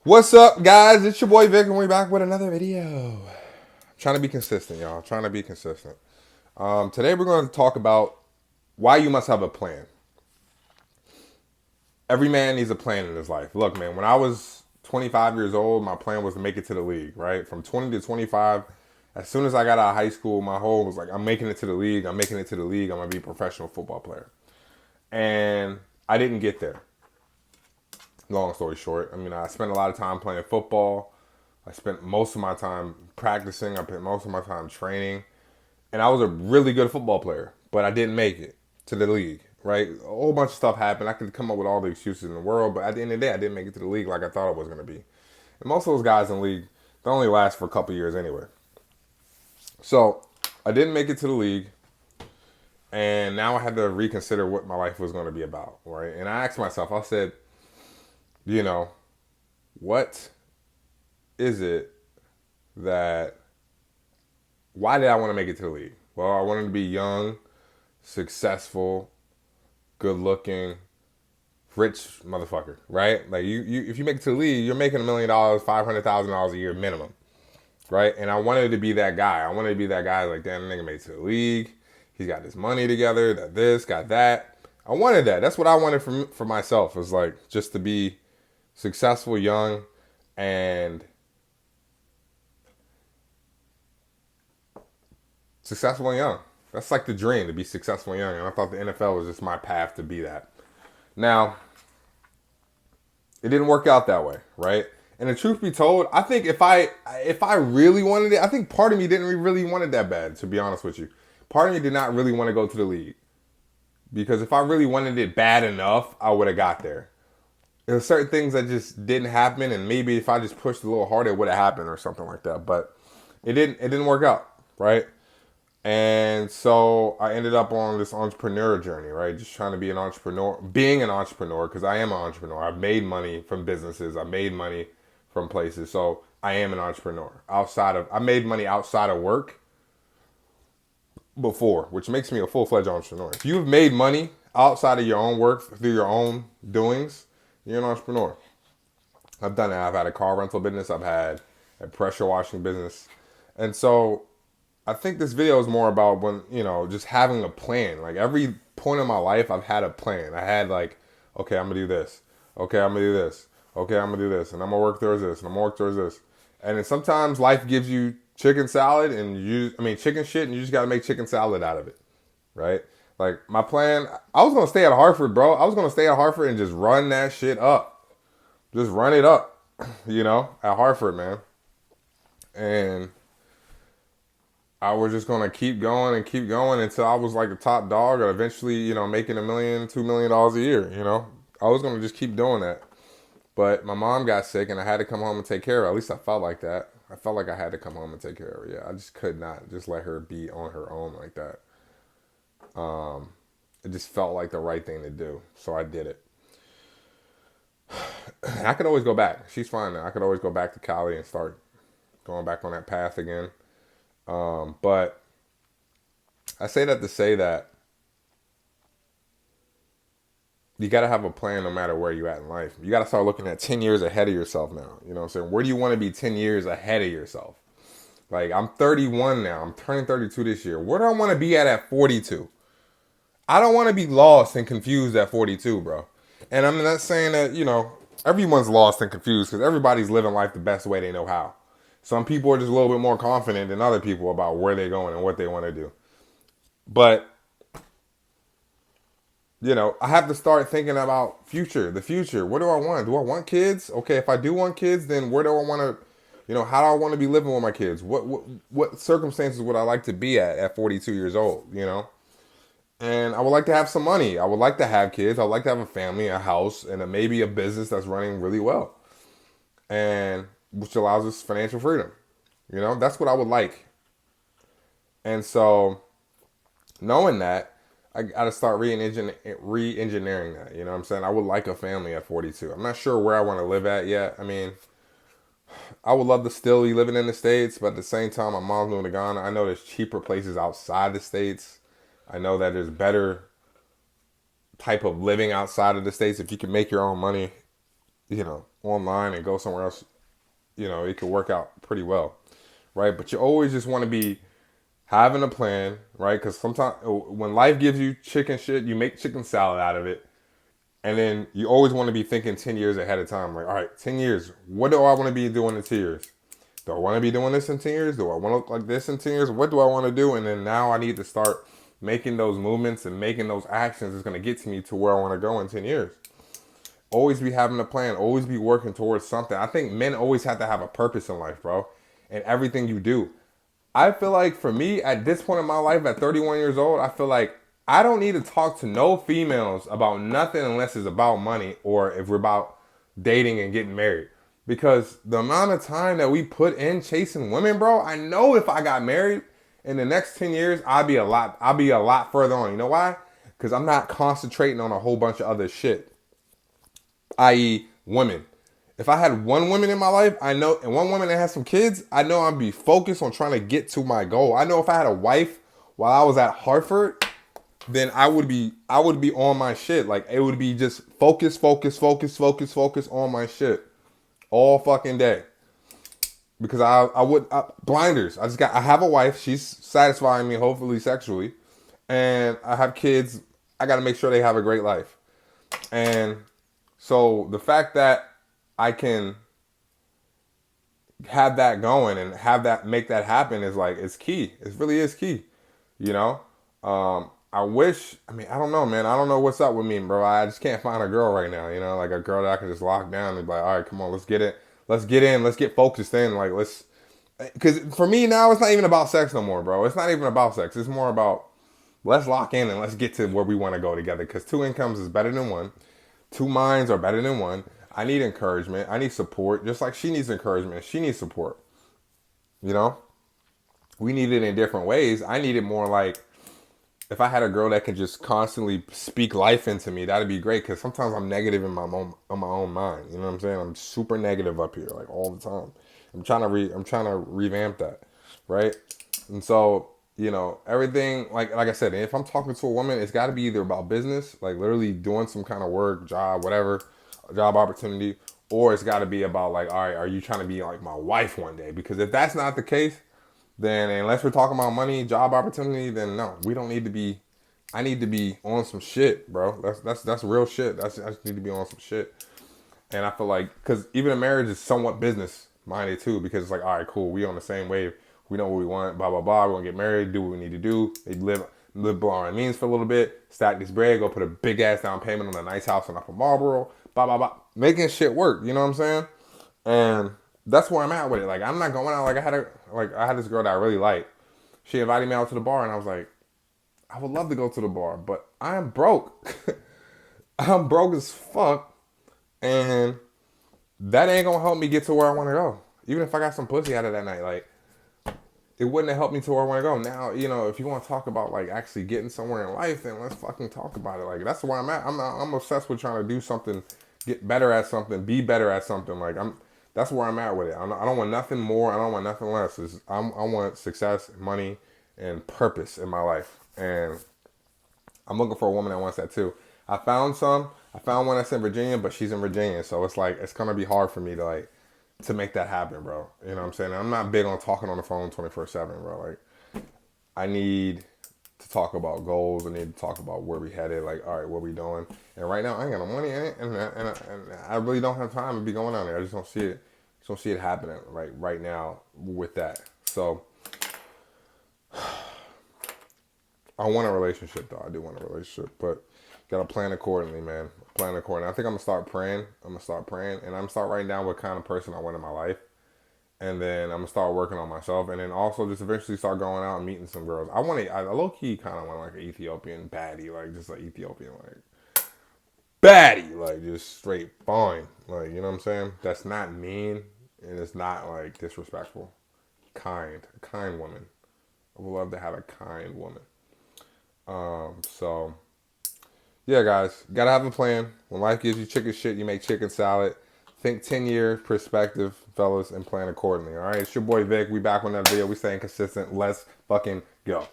What's up, guys? It's your boy Vic, and we're back with another video. I'm trying to be consistent, y'all. Trying to be consistent. Today, we're going to talk about why you must have a plan. Every man needs a plan in his life. Look, man, when I was 25 years old, my plan was to make it to the league, right? From 20 to 25, as soon as I got out of high school, my whole was like, I'm making it to the league. I'm making it to the league. I'm going to be a professional football player. And I didn't get there. Long story short, I mean, I spent a lot of time playing football. I spent most of my time practicing. I spent most of my time training. And I was a really good football player, but I didn't make it to the league, right? A whole bunch of stuff happened. I could come up with all the excuses in the world, but at the end of the day, I didn't make it to the league like I thought it was going to be. And most of those guys in the league, they only last for a couple years anyway. So I didn't make it to the league. And now I had to reconsider what my life was going to be about, right? And I asked myself, I said, you know, what is it that why did I want to make it to the league? Well, I wanted to be young, successful, good looking, rich motherfucker, right? Like you if you make it to the league, you're making $1 million, $500,000 a year minimum, right? And I wanted to be that guy. I wanted to be that guy like, damn, the nigga made it to the league. He's got his money together, got this, got that. I wanted that. That's what I wanted for myself, was like just to be successful, young, and successful and young. That's like the dream, to be successful and young. And I thought the NFL was just my path to be that. Now, it didn't work out that way, right? And the truth be told, I think if I really wanted it, I think part of me didn't really want it that bad, to be honest with you. Part of me did not really want to go to the league. Because if I really wanted it bad enough, I would have got there. There were certain things that just didn't happen, and maybe if I just pushed a little harder, it would have happened or something like that. But it didn't work out, right? And so I ended up on this entrepreneur journey, right? Just trying to be an entrepreneur, being an entrepreneur, because I am an entrepreneur. I've made money from businesses. I've made money from places. So I am an entrepreneur. I made money outside of work before, which makes me a full-fledged entrepreneur. If you've made money outside of your own work through your own doings, you're an entrepreneur. I've done that. I've had a car rental business. I've had a pressure washing business. And so I think this video is more about just having a plan. Like every point in my life, I've had a plan. I had like, okay, I'm gonna do this. Okay, I'm gonna do this. Okay, I'm gonna do this, and I'm gonna work towards this, and I'm gonna work towards this. And then sometimes life gives you chicken salad, chicken shit, and you just gotta make chicken salad out of it, right? Like my plan, I was gonna stay at Hartford, bro. I was gonna stay at Hartford and just run that shit up, just run it up, at Hartford, man, and I was just gonna keep going and keep going until I was like a top dog, or eventually, making $1 million, $2 million a year. I was gonna just keep doing that. But my mom got sick, and I had to come home and take care of her. At least I felt like that. I felt like I had to come home and take care of her. Yeah, I just could not just let her be on her own like that. It just felt like the right thing to do, so I did it. And I could always go back. She's fine now. I could always go back to Cali and start going back on that path again. But I say that to say that you got to have a plan no matter where you're at in life. You got to start looking at 10 years ahead of yourself now. You know what I'm saying? Where do you want to be 10 years ahead of yourself? Like, I'm 31 now. I'm turning 32 this year. Where do I want to be at 42? I don't want to be lost and confused at 42, bro. And I'm not saying that, everyone's lost and confused, because everybody's living life the best way they know how. Some people are just a little bit more confident than other people about where they're going and what they want to do. But, I have to start thinking about the future. What do I want? Do I want kids? Okay, if I do want kids, then where do I want to, how do I want to be living with my kids? What circumstances would I like to be at 42 years old, And I would like to have some money. I would like to have kids. I would like to have a family, a house, and maybe a business that's running really well. And which allows us financial freedom. That's what I would like. And so, knowing that, I got to start re-engineering that. You know what I'm saying? I would like a family at 42. I'm not sure where I want to live at yet. I mean, I would love to still be living in the States, but at the same time, my mom's moving to Ghana. I know there's cheaper places outside the States. I know that there's better type of living outside of the States if you can make your own money online and go somewhere else, it could work out pretty well, right? But you always just want to be having a plan, right? Because sometimes when life gives you chicken shit, you make chicken salad out of it. And then you always want to be thinking 10 years ahead of time. Like, all right, 10 years, what do I want to be doing in 10 years? Do I want to be doing this in 10 years? Do I want to look like this in 10 years? What do I want to do? And then now I need to start making those movements and making those actions is going to get to me to where I want to go in 10 years. Always be having a plan. Always be working towards something. I think men always have to have a purpose in life, bro. And everything you do. I feel like for me, at this point in my life, at 31 years old, I feel like I don't need to talk to no females about nothing unless it's about money or if we're about dating and getting married. Because the amount of time that we put in chasing women, bro, I know if I got married in the next 10 years, I'll be a lot further on. You know why? Because I'm not concentrating on a whole bunch of other shit, i.e. women. If I had one woman in my life, I know, and one woman that has some kids, I know I'd be focused on trying to get to my goal. I know if I had a wife while I was at Hartford, then I would be on my shit. Like it would be just focus, focus, focus, focus, focus on my shit all fucking day. Because blinders. I have a wife. She's satisfying me, hopefully sexually, and I have kids. I got to make sure they have a great life. And so the fact that I can have that going and make that happen is like, it's key. It really is key. You know? I don't know, man. I don't know what's up with me, bro. I just can't find a girl right now, like a girl that I can just lock down and be like, all right, come on, let's get it. Let's get in. Let's get focused in. Like, because for me now, it's not even about sex no more, bro. It's not even about sex. It's more about let's lock in and let's get to where we want to go together. Because two incomes is better than one. Two minds are better than one. I need encouragement. I need support. Just like she needs encouragement. She needs support. You know? We need it in different ways. I need it more like, if I had a girl that can just constantly speak life into me, that'd be great. Because sometimes I'm negative in my own mind. You know what I'm saying? I'm super negative up here, like all the time. I'm trying to revamp that, right? And so, everything, like I said, if I'm talking to a woman, it's got to be either about business, like literally doing some kind of work, job, whatever, job opportunity, or it's got to be about like, all right, are you trying to be like my wife one day? Because if that's not the case, then unless we're talking about money, job opportunity, then no, we don't need to be. I need to be on some shit, bro. That's real shit. I just need to be on some shit. And I feel like, because even a marriage is somewhat business minded too, because it's like, all right, cool, we on the same wave. We know what we want, blah, blah, blah. We're going to get married, do what we need to do. They live below our means for a little bit, stack this bread, go put a big ass down payment on a nice house in Upper Marlboro, blah, blah, blah. Making shit work, you know what I'm saying? And that's where I'm at with it. Like, I'm not going out. Like, I had this girl that I really liked. She invited me out to the bar, and I was like, I would love to go to the bar, but I'm broke. I'm broke as fuck. And that ain't gonna help me get to where I want to go. Even if I got some pussy out of that night, like, it wouldn't have helped me to where I want to go. Now, if you want to talk about like actually getting somewhere in life, then let's fucking talk about it. Like, that's where I'm at. I'm obsessed with trying to do something, get better at something, be better at something. Like, that's where I'm at with it. I don't want nothing more. I don't want nothing less. I want success, money, and purpose in my life. And I'm looking for a woman that wants that too. I found one that's in Virginia, but she's in Virginia, so it's like it's gonna be hard for me to make that happen, bro. You know what I'm saying? I'm not big on talking on the phone 24/7, bro. Like, I need to talk about goals. I need to talk about where we headed. Like, all right, what we doing? And right now, I ain't got no money, and I really don't have time to be going on there. I just don't see it. Don't see it happening right now with that. So, I want a relationship, though. I do want a relationship, but gotta plan accordingly, man. Plan accordingly. I think I'm gonna start praying. And I'm gonna start writing down what kind of person I want in my life, and then I'm gonna start working on myself, and then also just eventually start going out and meeting some girls. I low key kind of want like an Ethiopian baddie, like just like Ethiopian like baddie, like just straight fine, like, you know what I'm saying? That's not mean and it's not like disrespectful. A kind woman. I would love to have a kind woman. So yeah, guys, gotta have a plan. When life gives you chicken shit, you make chicken salad. Think 10-year perspective, fellas, and plan accordingly. All right, it's your boy Vic. We back on that video. We staying consistent. Let's fucking go.